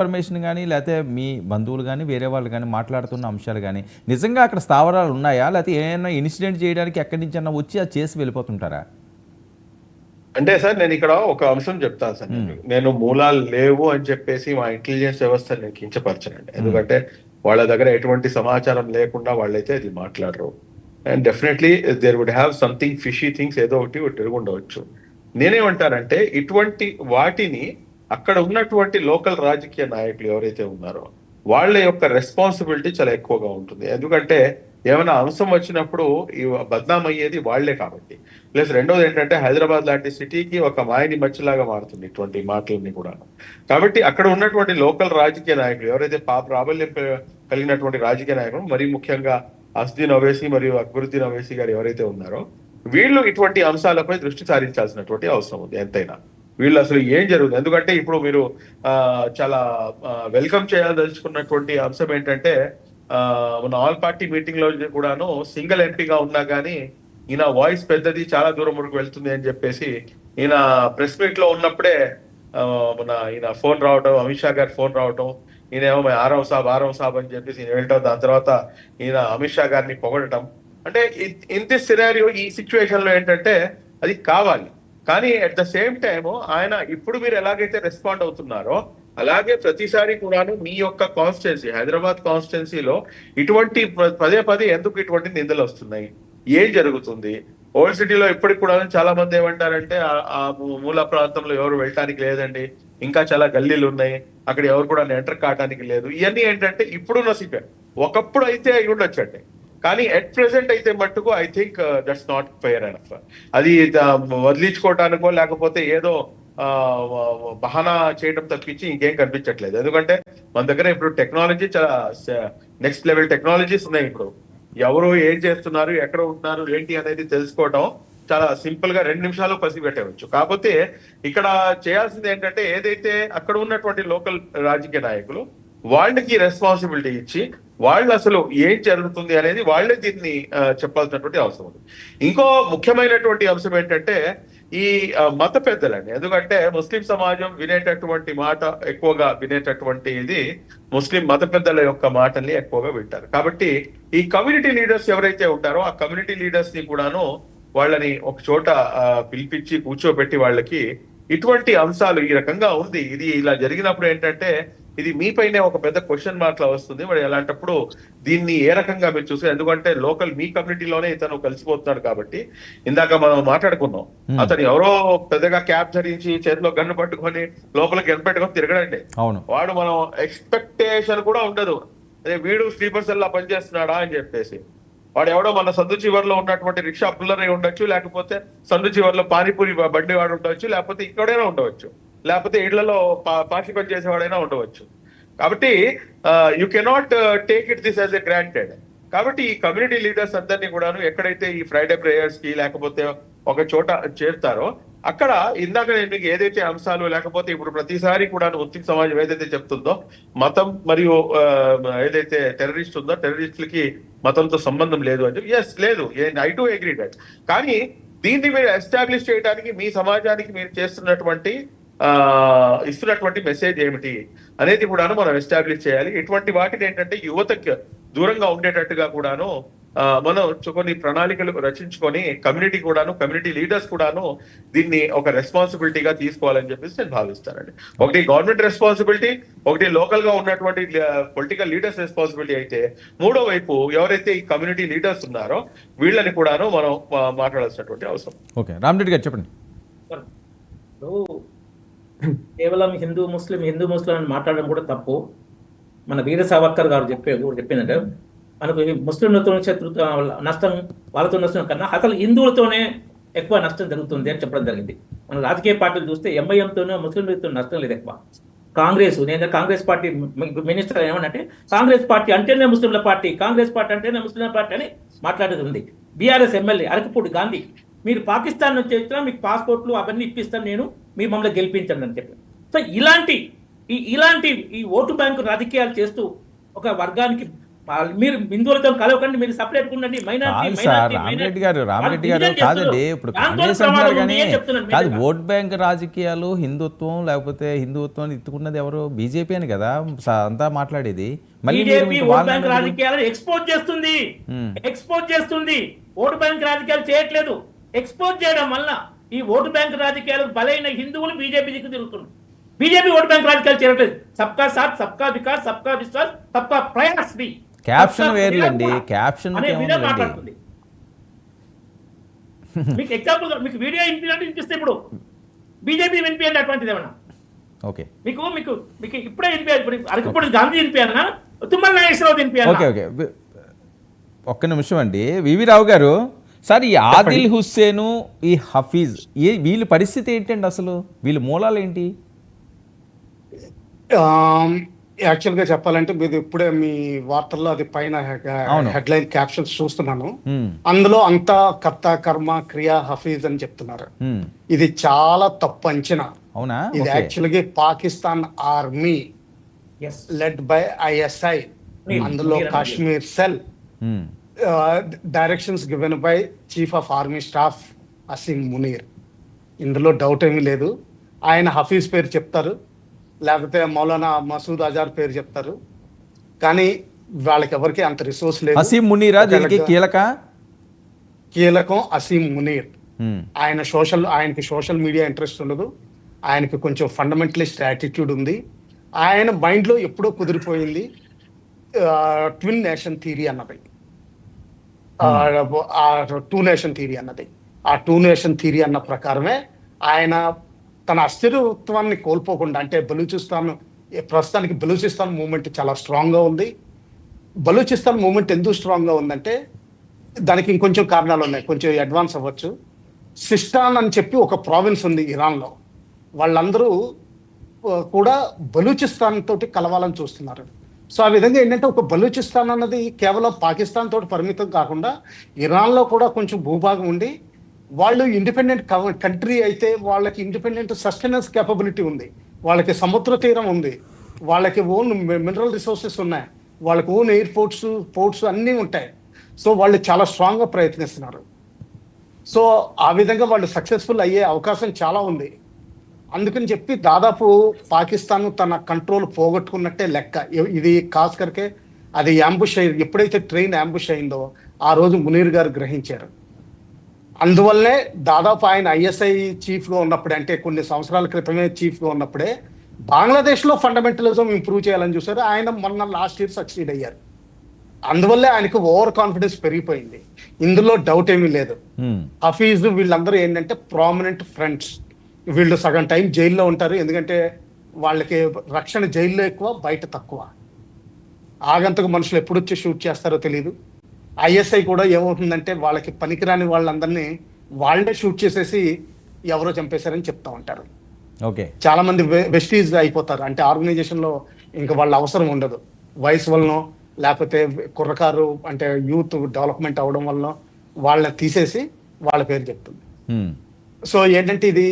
Information గానీ, లేతే మీ బంధువులు గానీ, వేరే వాళ్ళు గానీ మాట్లాడుతున్న అంశాలు గానీ, నిజంగా అక్కడ స్థావరాలు ఉన్నాయా? లేతే ఏమైనా ఇన్సిడెంట్ చేయడానికి ఎక్కడి నుంచన్నా వచ్చి అది చేసి వెళ్ళిపోతుంటారా? అంటే సార్ నేను ఇక్కడ ఒక అంశం చెప్తాను సార్. నేను మూలాలు లేవు అని చెప్పేసి మా ఇంటెలిజెన్స్ వ్యవస్థను నేను కించపరచనండి. ఎందుకంటే వాళ్ళ దగ్గర ఎటువంటి సమాచారం లేకుండా వాళ్ళైతే ఇది మాట్లాడరు. And definitely there would have something fishy things ఏదో ఒకటి తిరిగి ఉండవచ్చు. నేనేమంటానంటే ఇటువంటి వాటిని అక్కడ ఉన్నటువంటి లోకల్ రాజకీయ నాయకులు ఎవరైతే ఉన్నారో వాళ్ళ యొక్క రెస్పాన్సిబిలిటీ చాలా ఎక్కువగా ఉంటుంది. ఎందుకంటే ఏమైనా అంశం వచ్చినప్పుడు ఈ బద్నాం అయ్యేది వాళ్లే కాబట్టి. ప్లస్ రెండోది ఏంటంటే హైదరాబాద్ లాంటి సిటీకి ఒక మాయని మచ్చిలాగా మారుతుంది ఇటువంటి మాటలన్నీ కూడా. కాబట్టి అక్కడ ఉన్నటువంటి లోకల్ రాజకీయ నాయకులు ఎవరైతే ప్రాబల్యం కలిగినటువంటి రాజకీయ నాయకులు, మరీ ముఖ్యంగా అస్దీన్ ఓవైసీ మరియు అక్బరుద్దీన్ ఓవైసీ గారు ఎవరైతే ఉన్నారో వీళ్ళు ఇటువంటి అంశాలపై దృష్టి సారించాల్సినటువంటి అవసరం ఉంది ఎంతైనా. వీళ్ళు అసలు ఏం జరుగుతుంది, ఎందుకంటే ఇప్పుడు మీరు చాలా వెల్కమ్ చేయాలదలుచుకున్నటువంటి అంశం ఏంటంటే మన ఆల్ పార్టీ మీటింగ్ లో కూడాను సింగిల్ ఎంపీగా ఉన్నా కానీ ఈయన వాయిస్ పెద్దది, చాలా దూరం వరకు వెళ్తుంది అని చెప్పేసి ఈయన ప్రెస్ మీట్ లో ఉన్నప్పుడే ఈయన ఫోన్ రావటం, అమిత్ షా గారి ఫోన్ రావటం, ఈయన ఏమో ఆరం సాబ్ అని చెప్పేసి ఈయన వెళ్ళటం, దాని తర్వాత ఈయన అమిత్ షా గారిని పొగడటం. అంటే ఇన్ దిస్ సినారియో, ఈ సిచ్యువేషన్ లో ఏంటంటే అది కావాలి. కానీ అట్ ద సేమ్ టైమ్ ఆయన ఇప్పుడు మీరు ఎలాగైతే రెస్పాండ్ అవుతున్నారో అలాగే ప్రతిసారి కూడాను మీ యొక్క కాన్స్టిట్యున్సీ హైదరాబాద్ కాన్స్టిట్యున్సీలో ఇటువంటి పదే ఎందుకు ఇటువంటి నిందలు వస్తున్నాయి, ఏం జరుగుతుంది? ఓల్డ్ సిటీలో ఇప్పటికి కూడా చాలా మంది ఏమంటారంటే ఆ మూల ప్రాంతంలో ఎవరు వెళ్ళటానికి లేదండి, ఇంకా చాలా గల్లీలు ఉన్నాయి, అక్కడ ఎవరు కూడా ఎంటర్ కావడానికి లేదు. ఇవన్నీ ఏంటంటే ఇప్పుడున్న సిటీ. ఒకప్పుడు అయితే అయి ఉండొచ్చండి, కానీ ఎట్ ప్రెసెంట్ అయితే మట్టుకు I think that's not fair enough. అది వదిలించుకోవటానికో లేకపోతే ఏదో బహానా చేయడం తప్పించి ఇంకేం కనిపించట్లేదు. ఎందుకంటే మన దగ్గర ఇప్పుడు టెక్నాలజీ చాలా నెక్స్ట్ లెవెల్ టెక్నాలజీస్ ఉన్నాయి. ఇప్పుడు ఎవరు ఏం చేస్తున్నారు, ఎక్కడ ఉంటున్నారు, ఏంటి అనేది తెలుసుకోవడం చాలా సింపుల్ గా 2 నిమిషాలు పసిగట్టవచ్చు. కాకపోతే ఇక్కడ చేయాల్సింది ఏంటంటే ఏదైతే అక్కడ ఉన్నటువంటి లోకల్ రాజకీయ నాయకులు వాళ్ళకి రెస్పాన్సిబిలిటీ ఇచ్చి వాళ్ళు అసలు ఏం జరుగుతుంది అనేది వాళ్ళే దీన్ని చెప్పాల్సినటువంటి అవసరం ఉంది. ఇంకో ముఖ్యమైనటువంటి అంశం ఏంటంటే ఈ మత పెద్దలండి. ఎందుకంటే ముస్లిం సమాజం వినేటటువంటి మాట ఎక్కువగా వినేటటువంటి ఇది ముస్లిం మత పెద్దల యొక్క మాటల్ని ఎక్కువగా వింటారు. కాబట్టి ఈ కమ్యూనిటీ లీడర్స్ ఎవరైతే ఉంటారో ఆ కమ్యూనిటీ లీడర్స్ ని కూడాను వాళ్ళని ఒక చోట పిలిపించి కూర్చోబెట్టి వాళ్ళకి ఇటువంటి అంశాలు ఈ రకంగా ఉంది, ఇది ఇలా జరిగినప్పుడు ఏంటంటే ఇది మీపైనే ఒక పెద్ద క్వశ్చన్ మార్క్ లా వస్తుంది. మరి అలాంటప్పుడు దీన్ని ఏ రకంగా మీరు చూసారు? ఎందుకంటే లోకల్ మీ కమ్యూనిటీలోనే ఇతను కలిసిపోతున్నాడు కాబట్టి. ఇందాక మనం మాట్లాడుకున్నాం, అతను ఎవరో పెద్దగా క్యాప్ ధరించి చేతిలో గన్ను పట్టుకొని లోపలికి పెట్టుకొని తిరగడండి. వాడు మనం ఎక్స్పెక్టేషన్ కూడా ఉండదు, అదే వీడు స్లీపర్ సెల్ లా పనిచేస్తున్నాడా అని చెప్పేసి. వాడు ఎవడో మన సందు చివరిలో ఉన్నటువంటి రిక్షా పుల్లర్ అయి ఉండొచ్చు, లేకపోతే సందు చివరిలో పానీపూరి బండి వాడు ఉండవచ్చు, లేకపోతే ఇక్కడైనా ఉండవచ్చు, లేకపోతే ఇళ్లలో పార్టీ పని చేసేవాడైనా ఉండవచ్చు. కాబట్టి you cannot take it this as a granted. కాబట్టి ఈ కమ్యూనిటీ లీడర్స్ అందరినీ కూడాను ఎక్కడైతే ఈ ఫ్రైడే ప్రేయర్స్ కి లేకపోతే ఒక చోట చేరుతారో అక్కడ ఇందాక నేను మీకు ఏదైతే అంశాలు, లేకపోతే ఇప్పుడు ప్రతిసారి కూడా ముస్లిం సమాజం ఏదైతే చెప్తుందో మతం మరియు ఏదైతే టెర్రరిస్ట్ ఉందో టెర్రరిస్టులకి మతంతో సంబంధం లేదు అని చెప్పి, ఎస్ లేదు, ఐ డు అగ్రీ దట్. కానీ దీన్ని మీరు ఎస్టాబ్లిష్ చేయడానికి మీ సమాజానికి మీరు చేస్తున్నటువంటి ఇస్తున్నటువంటి మెసేజ్ ఏమిటి అనేది కూడాను మనం ఎస్టాబ్లిష్ చేయాలి. ఇటువంటి వాటిని ఏంటంటే యువతకి దూరంగా ఉండేటట్టుగా కూడాను మనం కొన్ని ప్రణాళికలు రచించుకొని కమ్యూనిటీ లీడర్స్ కూడాను దీన్ని ఒక రెస్పాన్సిబిలిటీగా తీసుకోవాలని చెప్పేసి నేను భావిస్తానండి. ఒకటి గవర్నమెంట్ రెస్పాన్సిబిలిటీ, ఒకటి లోకల్ గా ఉన్నటువంటి పొలిటికల్ లీడర్స్ రెస్పాన్సిబిలిటీ అయితే, మూడో వైపు ఎవరైతే ఈ కమ్యూనిటీ లీడర్స్ ఉన్నారో వీళ్ళని కూడాను మనం మాట్లాడాల్సినటువంటి అవసరం. ఓకే, రామరెడ్డి గారు చెప్పండి. కేవలం హిందూ ముస్లిం అని మాట్లాడడం కూడా తప్పు. మన వీర సావర్కర్ గారు చెప్పిందంటే మనకు ముస్లింలతో నష్టం, వాళ్ళతో నష్టం కన్నా అసలు హిందువులతోనే ఎక్కువ నష్టం జరుగుతుంది అని చెప్పడం జరిగింది. మన రాజకీయ పార్టీలు చూస్తే ఎంఐఎంతోనే ముస్లింలతో నష్టం లేదు ఎక్కువ. నేను కాంగ్రెస్ పార్టీ మినిస్టర్ ఏమనంటే కాంగ్రెస్ పార్టీ అంటేనే ముస్లింల పార్టీ, కాంగ్రెస్ పార్టీ అంటేనే ముస్లింల పార్టీ అని మాట్లాడేది ఉంది. బీఆర్ఎస్ ఎమ్మెల్యే అరకపూడి గాంధీ, మీరు పాకిస్తాన్ నుంచి వచ్చినా మీకు పాస్పోర్ట్లు అవన్నీ ఇప్పిస్తాను నేను, మీరు మమ్మల్ని గెలిపించండి అని చెప్పి. సో ఇలాంటి ఈ ఓటు బ్యాంకు రాజకీయాలు చేస్తూ ఒక వర్గానికి మీరు హిందువులతో కలవకండి, మీరు సపరేట్ ఉండండి, కాదు సార్, రామిరెడ్డి గారు కాదండి, ఇప్పుడు కాంగ్రెస్ అంటున్నారు కానీ కాదు, ఓట్ బ్యాంక్ రాజకీయాలు, హిందుత్వం ఎత్తుకున్నది ఎవరు? బీజేపీ అని కదా అంతా మాట్లాడేది. మళ్ళీ బీజేపీ ఓట్ బ్యాంక్ రాజకీయాలను ఎక్స్పోజ్ చేస్తుంది, ఓటు బ్యాంక్ రాజకీయాలు చేయట్లేదు. ఎక్స్పోజ్ చేయడం వల్ల ఈ ఓటు బ్యాంక్ రాజకీయాలకు బలైన హిందువులు బీజేపీ దిక్కు తిరుగుతున్నారు. బీజేపీ ఓటు బ్యాంక్ రాజకీయాలు చేయట్లేదు. సబ్కా సాత్, సబ్కా వికాస్, సబ్కా విశ్వాస్, సబ్కా ప్రయాస్ బి క్యాప్షన్ వేర్లండి, క్యాప్షన్ మాట్లాడుతుంది. మీకు ఎగ్జాంపుల్, మీకు వీడియో వినిపిస్తే ఇప్పుడు బీజేపీ వినిపించండి అటువంటిది ఏమన్నా. ఓకే, మీకు మీకు మీకు ఇప్పుడే వినిపించాలి. ఇప్పుడు అరకుప్పుడు గాంధీ వినిపించాలన్నా, తుమ్మల నాగేశ్వరరావు వినిపించాలి. ఓకే ఓకే, ఒక్క నిమిషం అండి. వివి రావు గారు, సార్ ఈ ఆదిల్ హుస్సేను, ఈ హఫీజ్, వీళ్ళ పరిస్థితి ఏంటండి? అసలు వీళ్ళ మూలాలు ఏంటి? యాక్చువల్గా చెప్పాలంటే మీరు ఇప్పుడే మీ వార్తల్లో అది పైన హెడ్లైన్ క్యాప్షన్స్ చూస్తున్నాను. అందులో అంతా కర్త కర్మ క్రియా హఫీజ్ అని చెప్తున్నారు. ఇది చాలా తప్పు అంచనా. అవునా? ఇది యాక్చువల్గా Pakistan army led by ISI, అందులో Kashmir cell, directions given by chief of army staff Asim Munir. ఇందులో డౌట్ ఏమీ లేదు. ఆయన హఫీజ్ పేరు చెప్తారు, లేకపోతే మౌలానా మసూద్ అజార్ పేరు చెప్తారు, కానీ వాళ్ళకి ఎవరికి అంత రిసోర్స్ లేదు. అసీం మునీరా దీనికి కీలకం? అసీం మునీర్. ఆయనకి సోషల్ మీడియా ఇంట్రెస్ట్ ఉండదు, ఆయనకి కొంచెం ఫండమెంటలిస్ట్ యాటిట్యూడ్ ఉంది. ఆయన మైండ్లో ఎప్పుడో కుదిరిపోయింది ట్విన్ నేషన్ థియరీ అన్నది, టూ నేషన్ థియరీ అన్నది. ఆ టూ నేషన్ థియరీ అన్న ప్రకారమే ఆయన తన అస్థిరత్వాన్ని కోల్పోకుండా, అంటే ప్రస్తుతానికి బలూచిస్తాన్ మూవ్మెంట్ చాలా స్ట్రాంగ్గా ఉంది. బలూచిస్తాన్ మూవ్మెంట్ ఎందుకు స్ట్రాంగ్గా ఉందంటే దానికి ఇంకొంచెం కారణాలు ఉన్నాయి, కొంచెం అడ్వాన్స్ అవ్వచ్చు. సిస్టాన్ అని చెప్పి ఒక ప్రావిన్స్ ఉంది ఇరాన్లో, వాళ్ళందరూ కూడా బలూచిస్తాన్ తోటి కలవాలని చూస్తున్నారు. సో ఆ విధంగా ఏంటంటే ఒక బలూచిస్తాన్ అన్నది కేవలం పాకిస్తాన్ తోటి పరిమితం కాకుండా ఇరాన్లో కూడా కొంచెం భూభాగం ఉండి, వాళ్ళు ఇండిపెండెంట్ కంట్రీ అయితే వాళ్ళకి ఇండిపెండెంట్ సస్టెనెన్స్ కేపబిలిటీ ఉంది, వాళ్ళకి సముద్ర తీరం ఉంది, వాళ్ళకి ఓన్ మినరల్ రిసోర్సెస్ ఉన్నాయి, వాళ్ళకి ఓన్ ఎయిర్పోర్ట్స్, పోర్ట్స్ అన్నీ ఉంటాయి. సో వాళ్ళు చాలా స్ట్రాంగ్గా ప్రయత్నిస్తున్నారు. సో ఆ విధంగా వాళ్ళు సక్సెస్ఫుల్ అయ్యే అవకాశం చాలా ఉంది. అందుకని చెప్పి దాదాపు పాకిస్తాన్ తన కంట్రోల్ పోగొట్టుకున్నట్టే లెక్క. ఇది ఖాస్ కరికే అది యాంబుష్ ఎప్పుడైతే ట్రైన్ యాంబుష్ అయిందో ఆ రోజు మునీర్ గారు గ్రహించారు. అందువల్లే దాదాపు ఆయన ఐఎస్ఐ చీఫ్గా ఉన్నప్పుడే, అంటే కొన్ని సంవత్సరాల క్రితమే చీఫ్గా ఉన్నప్పుడే బంగ్లాదేశ్లో ఫండమెంటలిజం ఇంప్రూవ్ చేయాలని చూసారు. ఆయన మొన్న లాస్ట్ ఇయర్ సక్సీడ్ అయ్యారు. అందువల్లే ఆయనకు ఓవర్ కాన్ఫిడెన్స్ పెరిగిపోయింది, ఇందులో డౌట్ ఏమీ లేదు. హఫీజ్ వీళ్ళందరూ ఏంటంటే ప్రామినెంట్ ఫ్రెండ్స్. వీళ్ళు సగం టైం జైల్లో ఉంటారు, ఎందుకంటే వాళ్ళకి రక్షణ జైల్లో ఎక్కువ, బయట తక్కువ. ఆగంతకు మనుషులు ఎప్పుడు వచ్చి షూట్ చేస్తారో తెలియదు. ఐఎస్ఐ కూడా ఏమవుతుందంటే వాళ్ళకి పనికిరాని వాళ్ళందరినీ వాళ్ళే షూట్ చేసేసి ఎవరో చంపేశారని చెప్తా ఉంటారు. ఓకే, చాలా మంది వెస్టీజ్ అయిపోతారు, అంటే ఆర్గనైజేషన్లో ఇంకా వాళ్ళ అవసరం ఉండదు. వయసు వలన లేకపోతే కుర్రకారు అంటే యూత్ డెవలప్మెంట్ అవడం వలన వాళ్ళని తీసేసి వాళ్ళ పేరు చెప్తుంది. సో ఏంటంటే ఇది